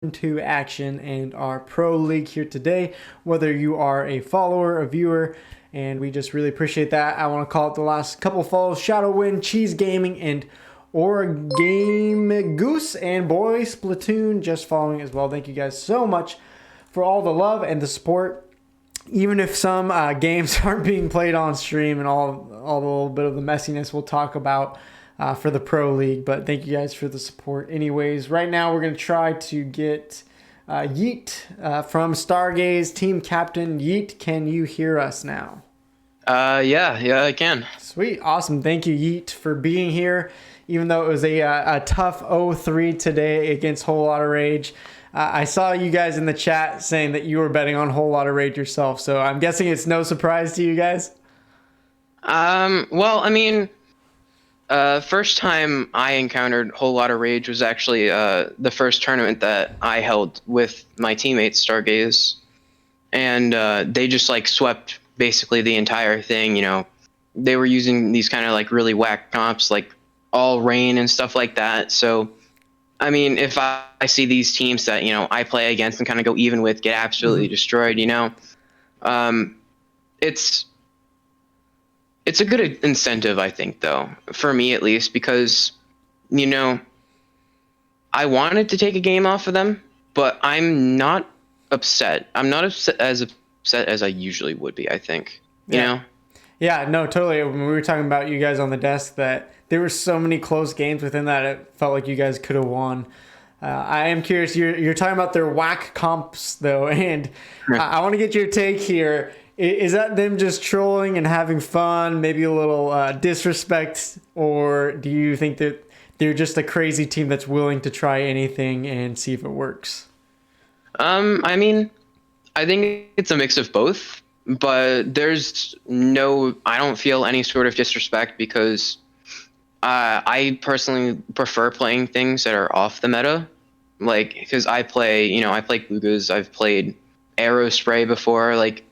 into action and our pro league here today, whether you are a follower, a viewer, and we just really appreciate that. I want to call it the last couple of follows: Shadow Wind, Cheese Gaming, and Origame Goose, and Boy Splatoon just following as well. Thank you guys so much for all the love and the support. Even if some games aren't being played on stream and all the little bit of the messiness we'll talk about for the Pro League. But thank you guys for the support. Anyways, right now we're going to try to get Yeet from Stargaze, team captain. Yeet, can you hear us now? Yeah, I can. Sweet. Awesome. Thank you, Yeet, for being here. Even though it was a tough 0-3 today against Whole Lotta Rage. I saw you guys in the chat saying that you were betting on Whole Lotta Rage yourself, so I'm guessing it's no surprise to you guys? Well, I mean, first time I encountered Whole Lotta Rage was actually the first tournament that I held with my teammates, Stargaze, and they just like swept basically the entire thing. You know, they were using these kind of like really whack comps, like all rain and stuff like that. So, I mean, if I see these teams that I play against and kind of go even with get absolutely destroyed, um, it's it's a good incentive, I think, though, for me at least, because, you know, I wanted to take a game off of them, but I'm not upset. I'm not upset as I usually would be, I think. You know? Yeah, no, totally. When we were talking about you guys on the desk, that there were so many close games within that, it felt like you guys could have won. I am curious. You're talking about their whack comps though, and I want to get your take here. Is that them just trolling and having fun, maybe a little disrespect, or do you think that they're just a crazy team that's willing to try anything and see if it works? I mean, I think it's a mix of both, but I don't feel any sort of disrespect because I personally prefer playing things that are off the meta, like because I play Lugas, I've played Aerospray before, like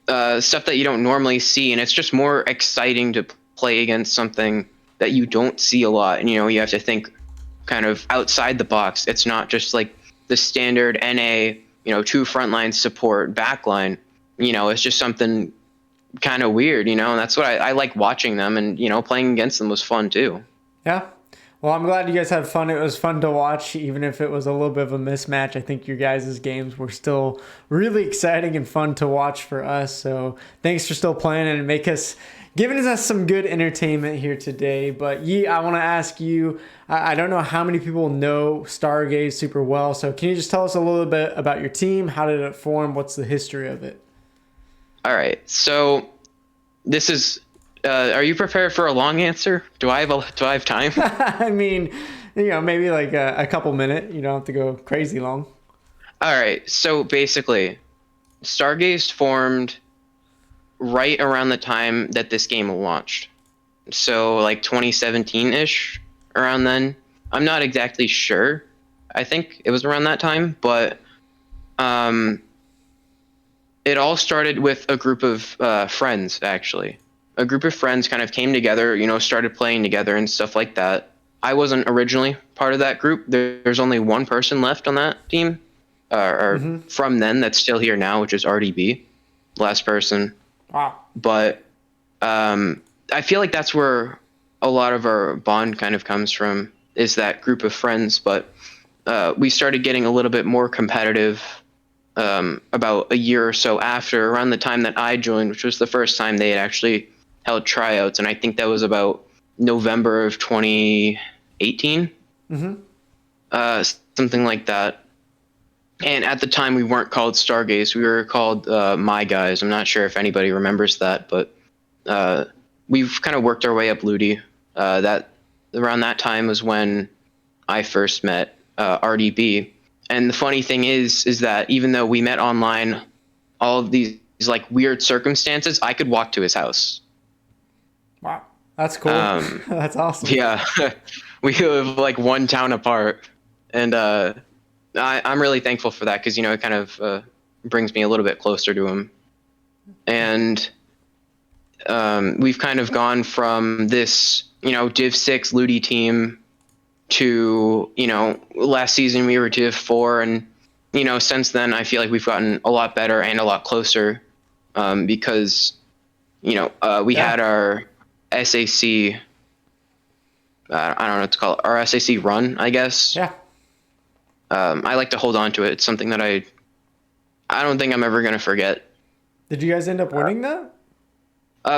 stuff that you don't normally see, and it's just more exciting to play against something that you don't see a lot, and you have to think kind of outside the box. It's not just like the standard NA, two frontline support backline. It's just something kind of weird, and that's what I like watching them, and playing against them was fun too. Yeah. Well, I'm glad you guys had fun. It was fun to watch, even if it was a little bit of a mismatch. I think your guys' games were still really exciting and fun to watch for us. So thanks for still playing and giving us some good entertainment here today. But Yee, I want to ask you, I don't know how many people know Stargaze super well. So can you just tell us a little bit about your team? How did it form? What's the history of it? All right, so this is. Are you prepared for a long answer? Do I have time? I mean, maybe like a couple minutes. You don't have to go crazy long. All right. So basically, Stargaze formed right around the time that this game launched. So like 2017-ish, around then. I'm not exactly sure. I think it was around that time, but it all started with a group of friends, actually. A group of friends kind of came together, started playing together and stuff like that. I wasn't originally part of that group. There's only one person left on that team, or from then that's still here now, which is RDB, last person. Wow. But I feel like that's where a lot of our bond kind of comes from, is that group of friends. But we started getting a little bit more competitive about a year or so after, around the time that I joined, which was the first time they had actually held tryouts, and I think that was about November of 2018, something like that. And at the time, we weren't called Stargaze; we were called My Guys. I'm not sure if anybody remembers that, but we've kind of worked our way up Ludi. That around that time was when I first met RDB. And the funny thing is that even though we met online, all of these like weird circumstances, I could walk to his house. Wow, that's cool. That's awesome. Yeah, we live like one town apart, and I'm really thankful for that because it kind of brings me a little bit closer to him. And we've kind of gone from this Div 6 Ludi team to, last season we were Div 4, and since then I feel like we've gotten a lot better and a lot closer, because we Yeah. had our SAC. I don't know what to call it. Our SAC run, I guess. Yeah. I like to hold on to it. It's something that I don't think I'm ever gonna forget. Did you guys end up winning that?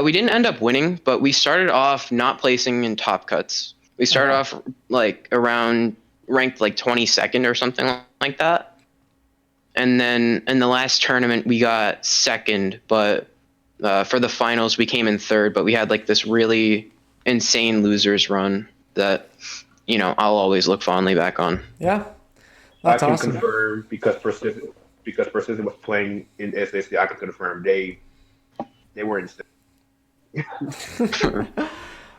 We didn't end up winning, but we started off not placing in top cuts. We started Uh-huh. off like around ranked like 22nd or something like that. And then in the last tournament we got second, but for the finals we came in third. But we had like this really insane losers run that I'll always look fondly back on. Yeah. I That's can awesome. confirm because Persistent was playing in SAC. I can confirm they were insane.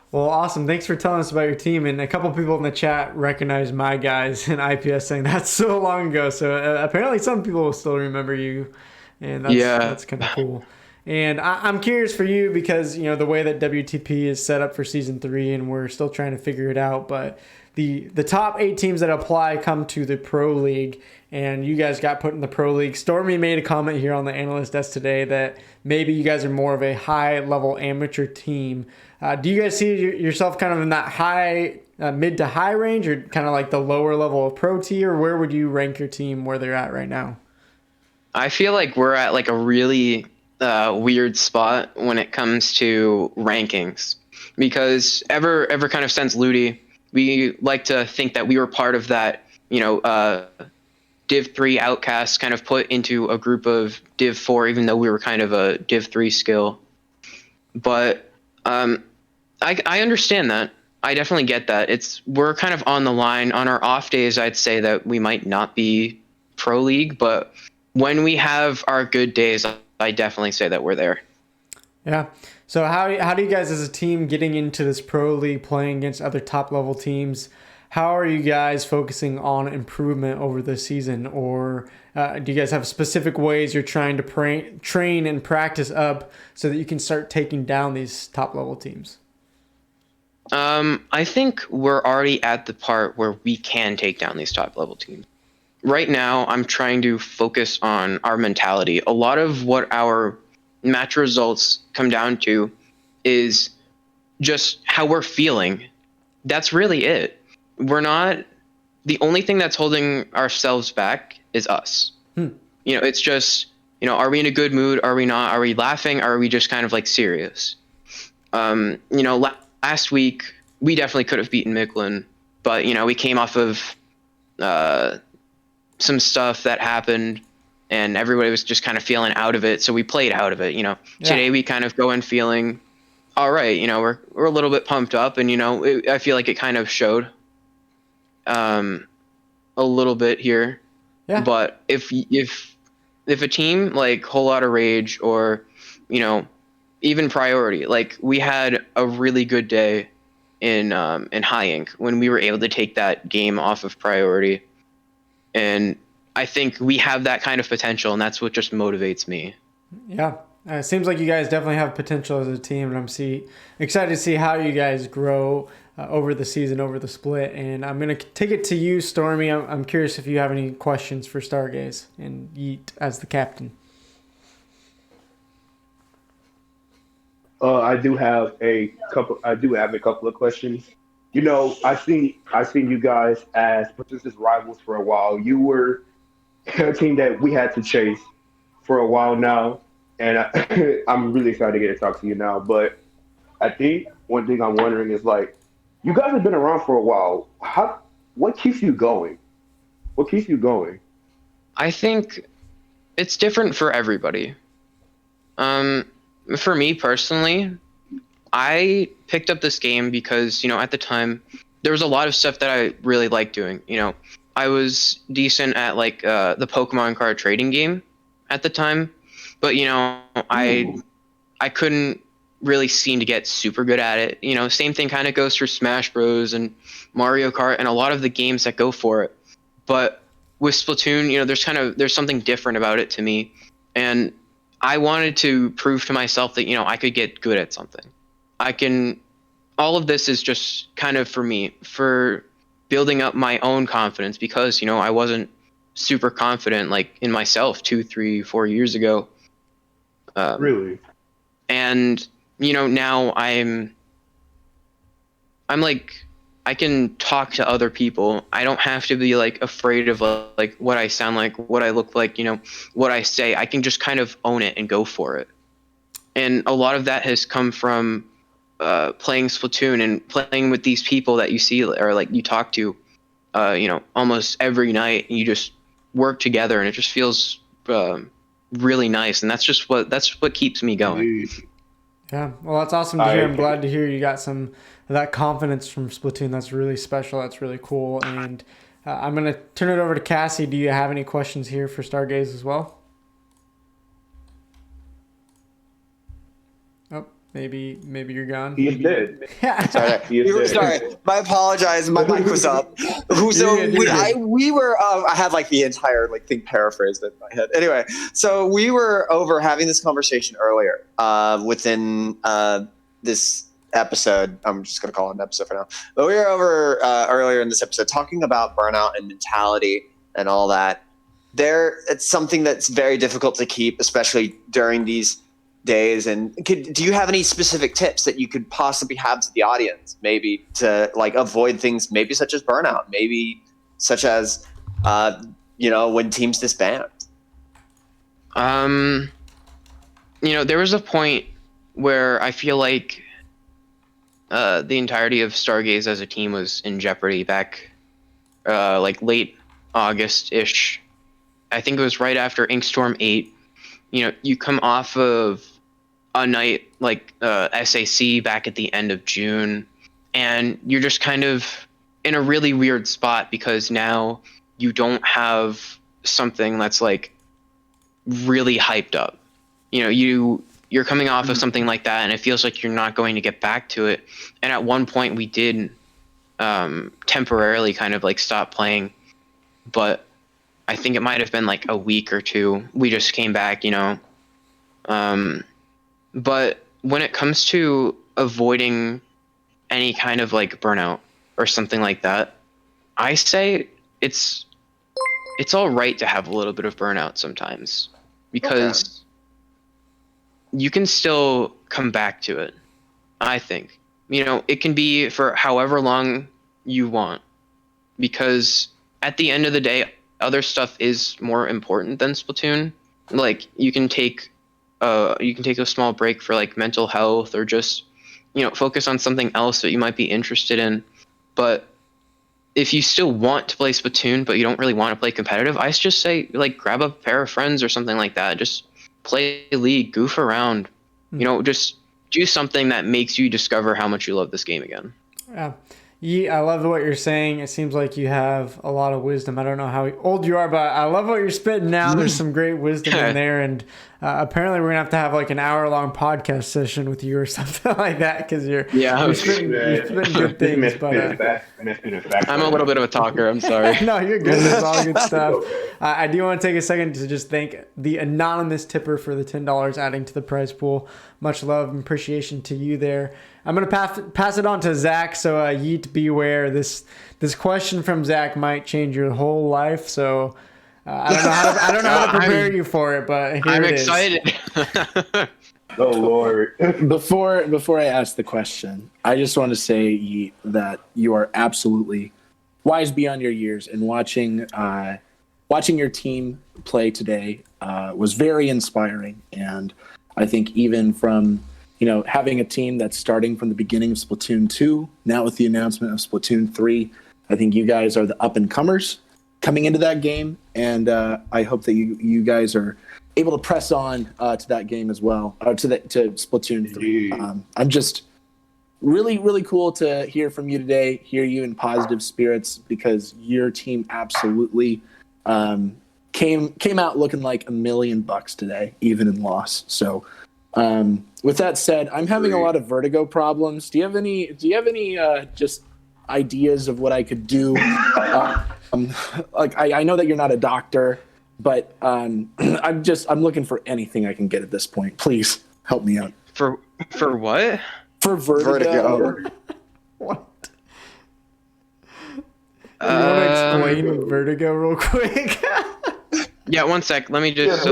Well, awesome. Thanks for telling us about your team. And a couple people in the chat recognize my guys in IPS saying that's so long ago. So apparently some people will still remember you. And Yeah. that's kind of cool. And I'm curious for you because, the way that WTP is set up for season 3 and we're still trying to figure it out. But the top 8 teams that apply come to the Pro League. And you guys got put in the Pro League. Stormy made a comment here on the analyst desk today that maybe you guys are more of a high-level amateur team. Do you guys see yourself kind of in that high, mid to high range, or kind of like the lower level of pro tier? Where would you rank your team where they're at right now? I feel like we're at like a really weird spot when it comes to rankings, because ever kind of since Ludi, we like to think that we were part of that, Div 3 outcasts kind of put into a group of Div 4, even though we were kind of a Div 3 skill. But I understand that. I definitely get that. We're kind of on the line. On our off days, I'd say that we might not be Pro League, but when we have our good days, I definitely say that we're there. Yeah. So how do you guys as a team getting into this Pro League, playing against other top level teams? How are you guys focusing on improvement over the season? Or do you guys have specific ways you're trying to train and practice up so that you can start taking down these top level teams? I think we're already at the part where we can take down these top level teams. Right now, I'm trying to focus on our mentality. A lot of what our match results come down to is just how we're feeling. That's really it. We're not, the only thing that's holding ourselves back is us. It's just, are we in a good mood? Are we not? Are we laughing? Are we just kind of like serious? Last week we definitely could have beaten Micklin, but we came off of some stuff that happened and everybody was just kind of feeling out of it. So we played out of it. Today we kind of go in feeling all right. We're a little bit pumped up, and I feel like it kind of showed a little bit here. Yeah. But if a team like Whole Lotta Rage or even Priority, like we had a really good day in High Ink when we were able to take that game off of Priority, and I think we have that kind of potential, and that's what just motivates me. Yeah. It seems like you guys definitely have potential as a team, and I'm excited to see how you guys grow over the season, over the split. And I'm going to take it to you, Stormy. I'm curious if you have any questions for Stargaze and Yeet as the captain. I do have a couple. I do have a couple of questions. I seen you guys as persistent rivals for a while. You were a team that we had to chase for a while now, and I'm really excited to get to talk to you now. But I think one thing I'm wondering is like, you guys have been around for a while. What keeps you going? What keeps you going? I think it's different for everybody. For me personally, I picked up this game because, at the time there was a lot of stuff that I really liked doing. I was decent at like the Pokemon card trading game at the time, but I couldn't really seem to get super good at it. Same thing kind of goes for Smash Bros and Mario Kart and a lot of the games that go for it. But with Splatoon, there's something different about it to me, and I wanted to prove to myself that I could get good at something. All of this is just kind of for me. For building up my own confidence because, I wasn't super confident like in myself 2, 3, 4 years ago. Really? And, now I'm like, I can talk to other people. I don't have to be like afraid of like what I sound like, what I look like, what I say. I can just kind of own it and go for it. And a lot of that has come from playing Splatoon and playing with these people that you see or like you talk to, almost every night. And you just work together, and it just feels really nice. And that's what keeps me going. Indeed. Yeah, well, that's awesome to hear. I'm glad to hear you got some of that confidence from Splatoon. That's really special. That's really cool. And I'm going to turn it over to Cassie. Do you have any questions here for Stargaze as well? Oh, maybe you're gone. He's dead. Sorry, my apologize. My mic was up. We were. I had like the entire like thing paraphrased in my head. Anyway, so we were over having this conversation earlier within this episode. I'm just gonna call it an episode for now. But we were over earlier in this episode talking about burnout and mentality and all that. It's something that's very difficult to keep, especially during these days. And do you have any specific tips that you could possibly have to the audience, maybe to like avoid things, maybe such as burnout, maybe such as when teams disband? There was a point where I feel like the entirety of Stargaze as a team was in jeopardy back like late August-ish. I think it was right after Inkstorm 8. You come off of a night like SAC back at the end of June, and you're just kind of in a really weird spot because now you don't have something that's like really hyped up. You're coming off of something like that, and it feels like you're not going to get back to it. And at one point we did temporarily kind of like stop playing, but I think it might have been like a week or two. We just came back, but when it comes to avoiding any kind of like burnout or something like that, I say it's all right to have a little bit of burnout sometimes, because you can still come back to it. I think, it can be for however long you want, because at the end of the day, other stuff is more important than Splatoon. Like you can take a small break for like mental health, or just focus on something else that you might be interested in. But if you still want to play Splatoon but you don't really want to play competitive, I just say like grab a pair of friends or something like that. Just play League, goof around. Just do something that makes you discover how much you love this game again. Yeah. I love what you're saying. It seems like you have a lot of wisdom. I don't know how old you are, but I love what you're spitting now. There's some great wisdom in there. And apparently we're going to have like an hour-long podcast session with you or something like that, because you're spitting good things. But I'm a little bit of a talker. I'm sorry. No, you're good. It's all good stuff. I do want to take a second to just thank the anonymous tipper for the $10 adding to the prize pool. Much love and appreciation to you there. I'm going to pass it on to Zach. So Yeet, beware. This question from Zach might change your whole life. So I don't know how to prepare you for it, but here I'm it excited. Oh Lord! Before I ask the question, I just want to say, Yeet, that you are absolutely wise beyond your years, and watching your team play today was very inspiring. And I think even from having a team that's starting from the beginning of Splatoon 2, now with the announcement of Splatoon 3, I think you guys are the up-and-comers coming into that game, and I hope that you guys are able to press on to that game as well, to Splatoon 3. I'm just really, really cool to hear from you today, hear you in positive spirits, because your team absolutely came out looking like $1 million today, even in loss. So with that said, I'm having a lot of vertigo problems. Do you have any just ideas of what I could do? Like I know that you're not a doctor, but I'm looking for anything I can get at this point. Please help me out. For what? For vertigo. What? You want to explain Vertigo real quick? Yeah, one sec. Let me just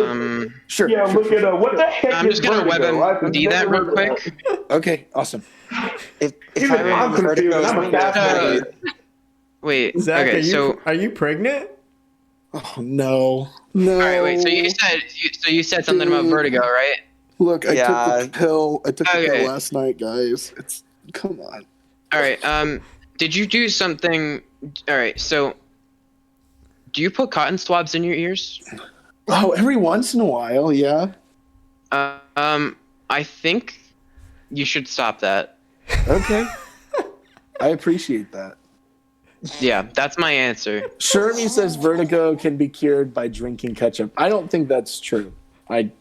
Sure. Yeah, sure, look it up. What the heck I'm is just gonna Vertigo? I've WebMD that never real heard of quick. Okay, awesome. If Even I I'm remember confused. Vertigo, I'm a fascinated. Wait. Zach, Okay. So. are you pregnant? Oh no. No. All right. Wait. So you said something about Dude. vertigo, right? Look, I Yeah. took the pill. I took the Okay. pill last night, guys. Come on. All right. Did you do something? All right. So, do you put cotton swabs in your ears? Oh, every once in a while, yeah. I think you should stop that. Okay. I appreciate that. Yeah, that's my answer. Shermie says vertigo can be cured by drinking ketchup. I don't think that's true. I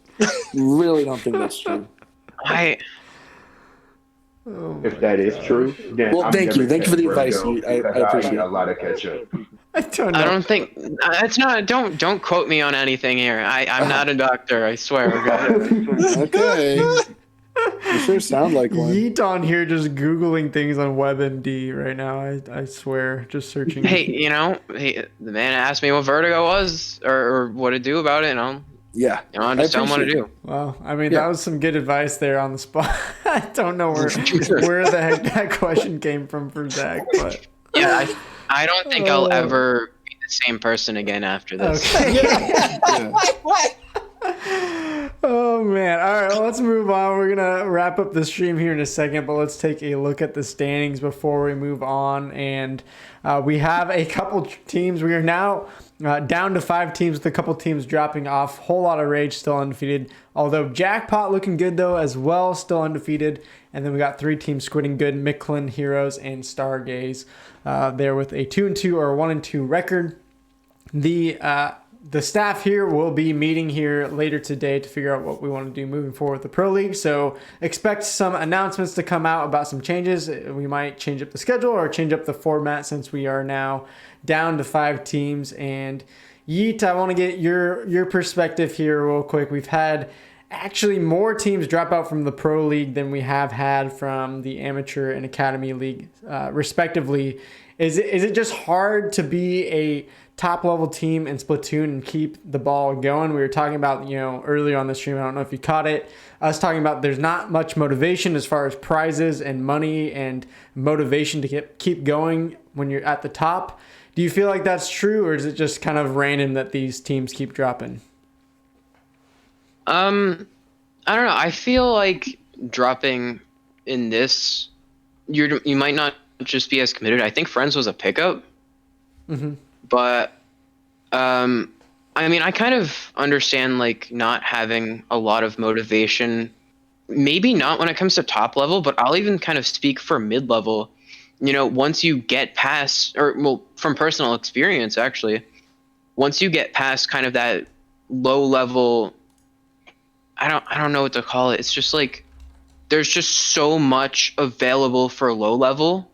really don't think that's true. If that is true, then Well, I'm thank never you. Thank you for the catching advice. Vertigo I because appreciate eat it. a lot of ketchup. I don't know. I don't think it's not. Don't quote me on anything here. I'm not a doctor. I swear. Okay. You sure sound like one. Yeet on here just Googling things on WebMD right now. I swear. Just searching. Hey, the man asked me what vertigo was or what to do about it, and I'm Yeah. just tell him what to do. Well, I mean, Yeah. that was some good advice there on the spot. I don't know where the heck that question came from for Zach, but Yeah, I don't think I'll ever be the same person again after this. okay. Yeah. Oh man! All right, well, let's move on. We're gonna wrap up the stream here in a second, but let's take a look at the standings before we move on. And we have a couple teams. We are now down to 5 teams, with a couple teams dropping off. Whole lot of rage still undefeated. Although Jackpot looking good though as well, still undefeated. And then we got 3 teams squinting good: Micklin, Heroes, and Stargaze. There with a 2-2 or 1-2 record. The staff here will be meeting here later today to figure out what we want to do moving forward with the Pro League. So expect some announcements to come out about some changes. We might change up the schedule or change up the format since we are now down to 5 teams. And Yeet, I want to get your perspective here real quick. We've had actually more teams drop out from the Pro League than we have had from the Amateur and Academy League, respectively. Is it just hard to be a top level team in Splatoon and keep the ball going? We were talking about, earlier on the stream, I don't know if you caught it, us talking about there's not much motivation as far as prizes and money and motivation to keep going when you're at the top. Do you feel like that's true, or is it just kind of random that these teams keep dropping? I don't know. I feel like dropping in this, you might not just be as committed. I think Friends was a pickup. Mm-hmm. But, I mean, I kind of understand, not having a lot of motivation. Maybe not when it comes to top level, but I'll even kind of speak for mid-level. Once you get past, from personal experience, actually, once you get past kind of that low level, I don't know what to call it. It's just there's just so much available for low level.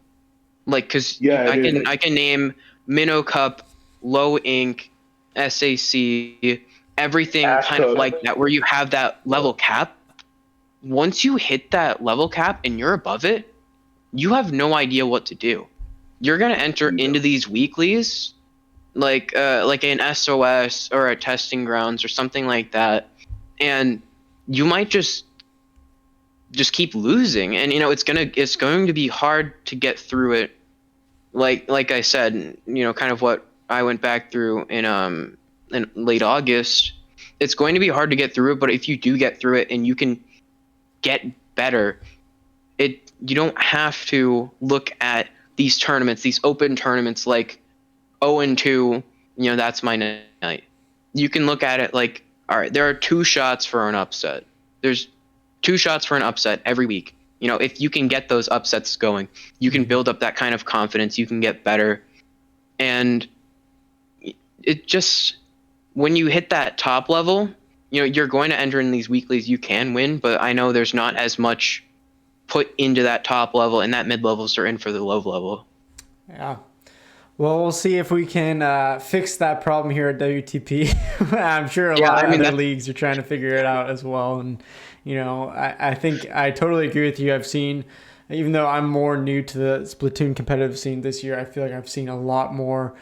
Because I can name Minnow Cup, Low Ink, SAC, everything kind of like that, where you have that level cap. Once you hit that level cap and you're above it, you have no idea what to do. You're gonna enter into these weeklies, like an SOS or a testing grounds or something like that, and you might just keep losing, and it's going to be hard to get through it. Like I said, kind of what I went back through in late August. It's going to be hard to get through it, but if you do get through it and you can get better, you don't have to look at these tournaments, these open tournaments like 0-2, that's my night. You can look at it like, all right, there are 2 shots for an upset. There's 2 shots for an upset every week. If you can get those upsets going, you can build up that kind of confidence, you can get better. And it just, when you hit that top level, you're going to enter in these weeklies, you can win, but I know there's not as much put into that top level, and that mid levels are in for the low level. Yeah. Well, we'll see if we can fix that problem here at WTP. I'm sure a lot of other leagues are trying to figure it out as well. And, I think I totally agree with you. I've seen Even though I'm more new to the Splatoon competitive scene this year, I feel like I've seen a lot more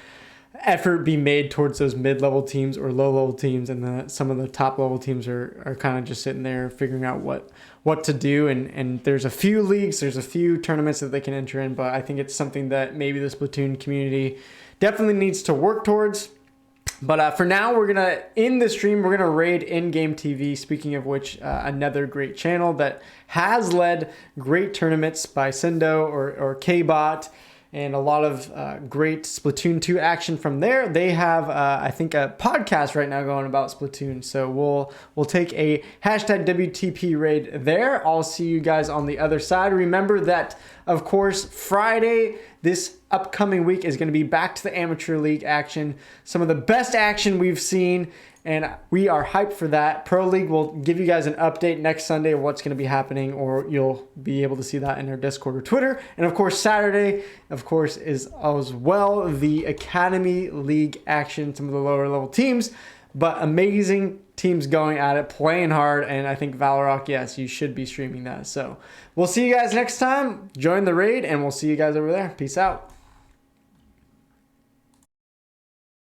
effort be made towards those mid-level teams or low-level teams, and some of the top-level teams are kind of just sitting there figuring out what to do. And there's a few leagues, there's a few tournaments that they can enter in, but I think it's something that maybe the Splatoon community definitely needs to work towards. But for now, we're going to end the stream. We're going to raid In-Game TV. Speaking of which, another great channel that has led great tournaments by Sendo or K-Bot, and a lot of great Splatoon 2 action from there. They have, I think, a podcast right now going about Splatoon. So we'll take a hashtag WTP raid there. I'll see you guys on the other side. Remember that, of course, Friday this upcoming week is going to be back to the Amateur League action. Some of the best action we've seen, and we are hyped for that. Pro League will give you guys an update next Sunday of what's going to be happening, or you'll be able to see that in our Discord or Twitter. And of course, Saturday, of course, is as well the Academy League action, some of the lower level teams, but amazing teams going at it, playing hard, and I think Valorok, yes, you should be streaming that. So we'll see you guys next time. Join the raid, and we'll see you guys over there. Peace out.